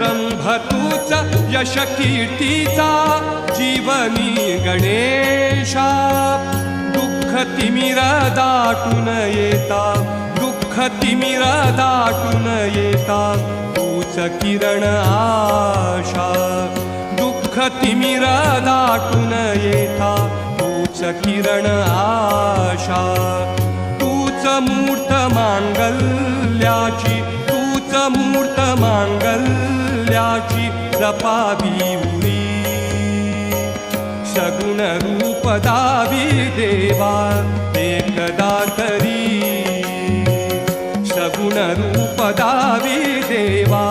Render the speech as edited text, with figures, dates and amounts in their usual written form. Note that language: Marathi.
रंभतूच यश कीर्तीचा जीवनी गणेशा दुःख तिमिर दाटून येता दुःख तिमिर दाटून येता तूच किरण आशा दुःख तिमिर दाटून येता तूच किरण आशा तूच मूर्त मांगल्याची तूच मूर्त मांगल्याची जपावी उरी सगुण रूप दावी देवा एकदा तरी सगुण रूप दावी देवा